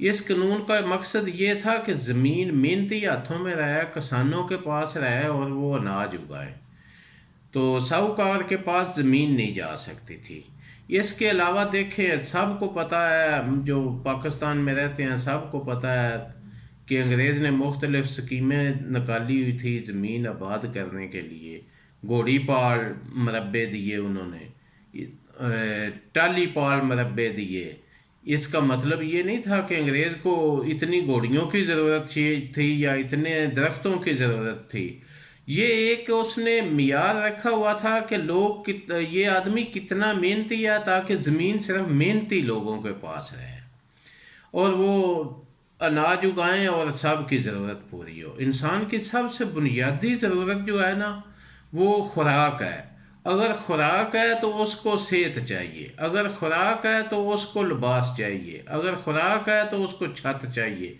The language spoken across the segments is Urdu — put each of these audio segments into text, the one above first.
اس قانون کا مقصد یہ تھا کہ زمین محنتی ہاتھوں میں رہے، کسانوں کے پاس رہے اور وہ اناج اگائے، تو ساہوکار کے پاس زمین نہیں جا سکتی تھی۔ اس کے علاوہ دیکھیں، سب کو پتہ ہے، ہم جو پاکستان میں رہتے ہیں سب کو پتہ ہے کہ انگریز نے مختلف اسکیمیں نکالی ہوئی تھی زمین آباد کرنے کے لیے۔ گھوڑی پال مربے دیے انہوں نے، ٹالی پال مربے دیے۔ اس کا مطلب یہ نہیں تھا کہ انگریز کو اتنی گھوڑیوں کی ضرورت تھی یا اتنے درختوں کی ضرورت تھی۔ یہ ایک اس نے معیار رکھا ہوا تھا کہ لوگ یہ آدمی کتنا محنتی ہے، تاکہ زمین صرف محنتی لوگوں کے پاس رہے اور وہ اناج اگائیں اور سب کی ضرورت پوری ہو۔ انسان کی سب سے بنیادی ضرورت جو ہے نا وہ خوراک ہے۔ اگر خوراک ہے تو اس کو صحت چاہیے، اگر خوراک ہے تو اس کو لباس چاہیے، اگر خوراک ہے تو اس کو چھت چاہیے۔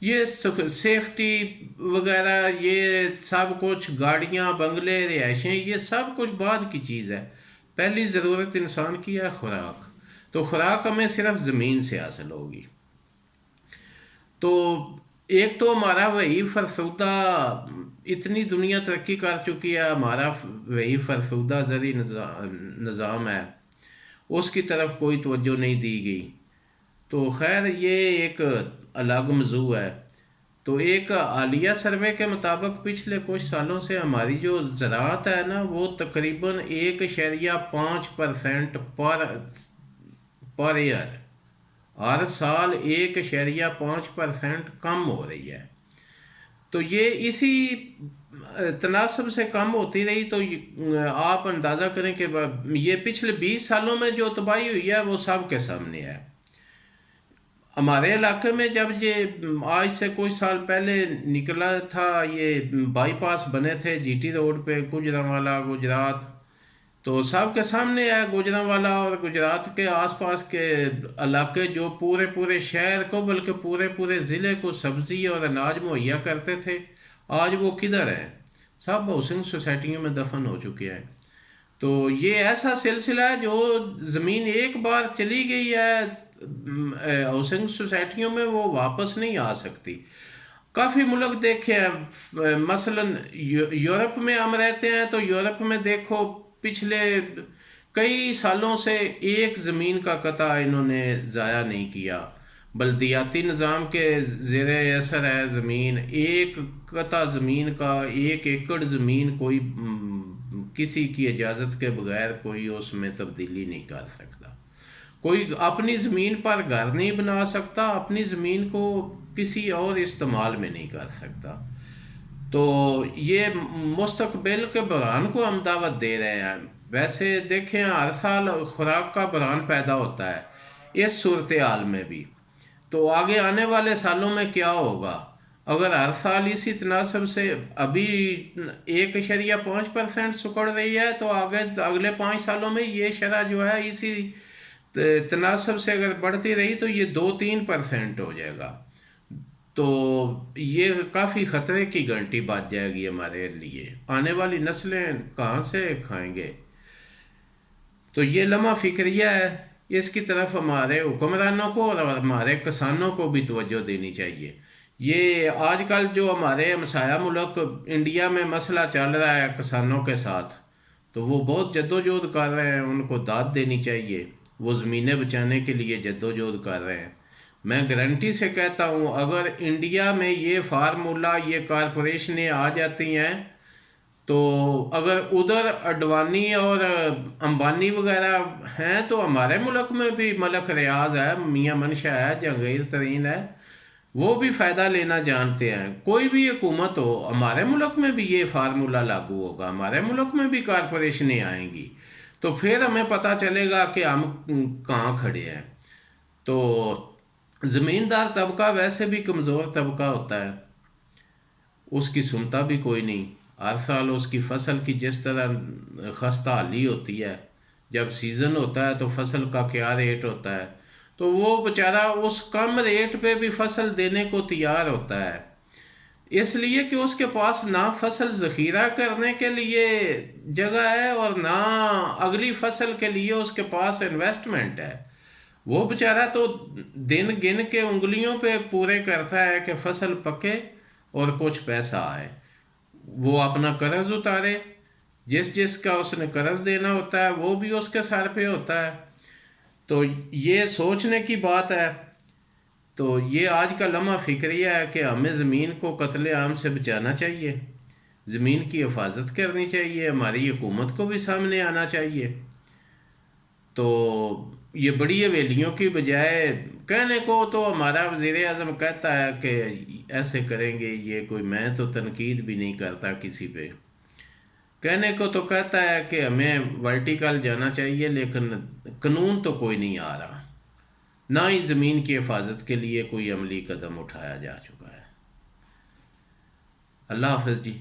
یہ سیفٹی وغیرہ، یہ سب کچھ، گاڑیاں، بنگلے، رہائشیں، یہ سب کچھ بعد کی چیز ہے۔ پہلی ضرورت انسان کی ہے خوراک، تو خوراک ہمیں صرف زمین سے حاصل ہوگی۔ تو ایک تو ہمارا وہی فرسودہ، اتنی دنیا ترقی کر چکی ہے، ہمارا وہی فرسودہ زرعی نظام ہے، اس کی طرف کوئی توجہ نہیں دی گئی۔ تو خیر یہ ایک الگ موضوع ہے۔ تو ایک حالیہ سروے کے مطابق پچھلے کچھ سالوں سے ہماری جو زراعت ہے نا وہ تقریباً 1.5% پر ایئر، ہر سال 1.5% کم ہو رہی ہے۔ تو یہ اسی تناسب سے کم ہوتی رہی تو آپ اندازہ کریں کہ یہ پچھلے 20 سالوں میں جو تباہی ہوئی ہے وہ سب کے سامنے ہے۔ ہمارے علاقے میں جب یہ آج سے کچھ سال پہلے نکلا تھا، یہ بائی پاس بنے تھے جی ٹی روڈ پہ، گوجرانوالا گجرات، تو سب کے سامنے ہے گوجرانوالا اور گجرات کے آس پاس کے علاقے جو پورے شہر کو بلکہ پورے ضلع کو سبزی اور اناج مہیا کرتے تھے، آج وہ کدھر ہے؟ سب ہاؤسنگ سوسائٹیوں میں دفن ہو چکے ہیں۔ تو یہ ایسا سلسلہ ہے جو زمین ایک بار چلی گئی ہے ہاؤسنگ سوسائٹیوں میں، وہ واپس نہیں آ سکتی۔ کافی ملک دیکھے ہیں، مثلا یورپ میں ہم رہتے ہیں تو یورپ میں دیکھو پچھلے کئی سالوں سے ایک زمین کا قطعہ انہوں نے ضائع نہیں کیا۔ بلدیاتی نظام کے زیر اثر ہے زمین، ایک قطعہ زمین کا 1 ایکڑ زمین کوئی کسی کی اجازت کے بغیر کوئی اس میں تبدیلی نہیں کر سکتا، کوئی اپنی زمین پر گھر نہیں بنا سکتا، اپنی زمین کو کسی اور استعمال میں نہیں کر سکتا۔ تو یہ مستقبل کے بحران کو ہم دعوت دے رہے ہیں۔ ویسے دیکھیں ہر سال خوراک کا بحران پیدا ہوتا ہے اس صورتحال میں بھی، تو آگے آنے والے سالوں میں کیا ہوگا؟ اگر ہر سال اسی تناسب سے ابھی 1.5% سکڑ رہی ہے تو اگلے 5 سالوں میں یہ شرح جو ہے اسی تناسب سے اگر بڑھتی رہی تو یہ 2-3% ہو جائے گا۔ تو یہ کافی خطرے کی گھنٹی بج جائے گی ہمارے لیے، آنے والی نسلیں کہاں سے کھائیں گے؟ تو یہ لمحہ فکریہ ہے، اس کی طرف ہمارے حکمرانوں کو اور ہمارے کسانوں کو بھی توجہ دینی چاہیے۔ یہ آج کل جو ہمارے ہمسایہ ملک انڈیا میں مسئلہ چل رہا ہے کسانوں کے ساتھ، تو وہ بہت جدوجہد کر رہے ہیں، ان کو داد دینی چاہیے، وہ زمینیں بچانے کے لیے جدوجہد کر رہے ہیں۔ میں گارنٹی سے کہتا ہوں اگر انڈیا میں یہ فارمولہ، یہ کارپوریشنیں آ جاتی ہیں تو اگر ادھر اڈوانی اور امبانی وغیرہ ہیں تو ہمارے ملک میں بھی ملک ریاض ہے، میاں منشا ہے، جہانگیر ترین ہے، وہ بھی فائدہ لینا جانتے ہیں۔ کوئی بھی حکومت ہو، ہمارے ملک میں بھی یہ فارمولہ لاگو ہوگا، ہمارے ملک میں بھی کارپوریشنیں آئیں گی، تو پھر ہمیں پتہ چلے گا کہ ہم کہاں کھڑے ہیں۔ تو زمیندار طبقہ ویسے بھی کمزور طبقہ ہوتا ہے، اس کی سنتا بھی کوئی نہیں۔ ہر سال اس کی فصل کی جس طرح خستہ حالی ہوتی ہے، جب سیزن ہوتا ہے تو فصل کا کیا ریٹ ہوتا ہے، تو وہ بیچارہ اس کم ریٹ پہ بھی فصل دینے کو تیار ہوتا ہے، اس لیے کہ اس کے پاس نہ فصل ذخیرہ کرنے کے لیے جگہ ہے اور نہ اگلی فصل کے لیے اس کے پاس انویسٹمنٹ ہے۔ وہ بیچارہ تو دن گن کے انگلیوں پہ پورے کرتا ہے کہ فصل پکے اور کچھ پیسہ آئے، وہ اپنا قرض اتارے، جس جس کا اس نے قرض دینا ہوتا ہے وہ بھی اس کے سر پہ ہوتا ہے۔ تو یہ سوچنے کی بات ہے۔ تو یہ آج کا لمحہ فکریہ ہے کہ ہمیں زمین کو قتل عام سے بچانا چاہیے، زمین کی حفاظت کرنی چاہیے، ہماری حکومت کو بھی سامنے آنا چاہیے۔ تو یہ بڑی حویلیوں کی بجائے کہنے کو تو ہمارا وزیر اعظم کہتا ہے کہ ایسے کریں گے یہ، کوئی میں تو تنقید بھی نہیں کرتا کسی پہ، کہنے کو تو کہتا ہے کہ ہمیں ورٹیکل جانا چاہیے، لیکن قانون تو کوئی نہیں آ رہا، نہ ہی زمین کی حفاظت کے لیے کوئی عملی قدم اٹھایا جا چکا ہے۔ اللہ حافظ جی۔